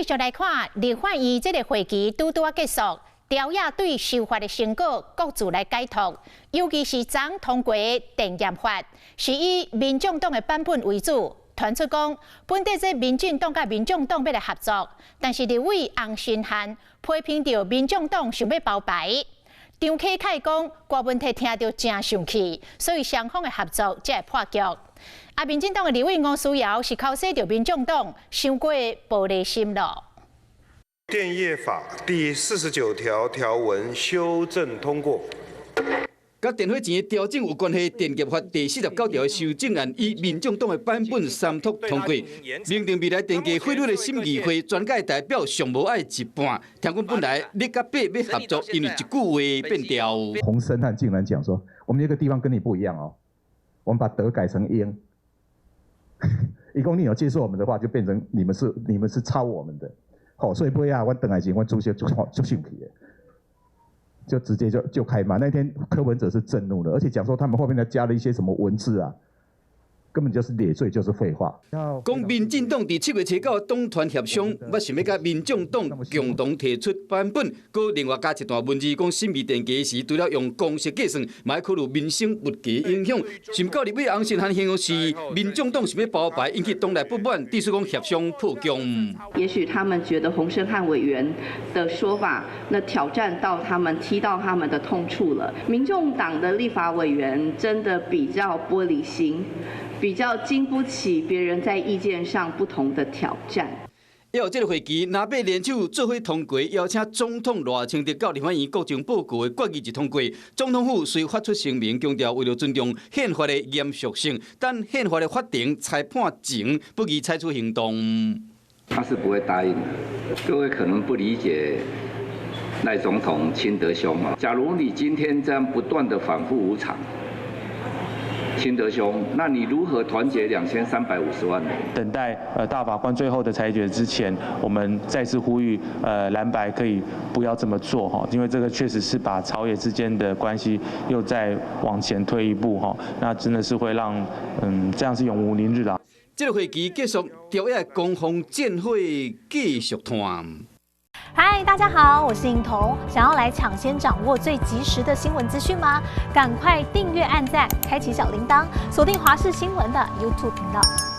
继续来看立法院这个会期拄拄结束，调野对修法的成果各自来解读，尤其是昨通过的电业法，是以民众党的版本为主。传出讲，本地这民进党甲民众党要来合作，但是立委洪申翰批评到民众党想要包牌。张启凯讲，郭文摕听到真生气，所以双方的合作才会破局。民进党的立委吴思瑶是靠说到民众党伤过玻璃心了。电业法第49条条文修正通过。甲电费钱调整有关系，电业法第49条的修正案以民众党的版本三读通过，明定未来电价费率的审议会专界代表上无爱一半。听讲本来你甲北要合作，因为一句话变调。洪申翰竟然讲说，我们有个地方跟你不一样哦，我们把德改成英。一共你有接受我们的话，就变成你们是抄我们的，好，所以不要我等来前我主席就生气了。就直接就开骂，那天柯文哲是震怒了，而且讲说他们后面还加了一些什么文字啊，根本就是劣罪，就是废话。讲民进党伫7月初9党团协商，我想要甲民众党共同提出版本，佮另外加一段文字，讲审议电价时，除了用公式计算，嘛要考虑民生物价影响。甚至立委洪申翰形容是民众党想要包牌，引起党内不满，提出讲协商破局。也许他们觉得洪申翰委员的说法，那挑战到他们，踢到他们的痛处了。民众党的立法委员真的比较玻璃心。比较经不起别人在意见上不同的挑战。要这个会期，南北联手做伙通过，邀请总统赖清德到立法院国情报告的决议一通过。总统府虽发出声明，强调为了尊重宪法的严肃性，但宪法的法庭裁判前不宜采取行动。他是不会答应的。各位可能不理解赖总统亲德兄啊，假如你今天这样不断的反复无常。亲德兄，那你如何团结2350万人？等待大法官最后的裁决之前，我们再次呼吁蓝白可以不要这么做哈，因为这个确实是把朝野之间的关系又再往前推一步哈，那真的是会让这样是永无宁日啦。这个会期结束，朝野攻防战会继续谈。嗨，大家好，我是颖彤。想要来抢先掌握最及时的新闻资讯吗？赶快订阅、按赞、开启小铃铛，锁定华视新闻的 YouTube 频道。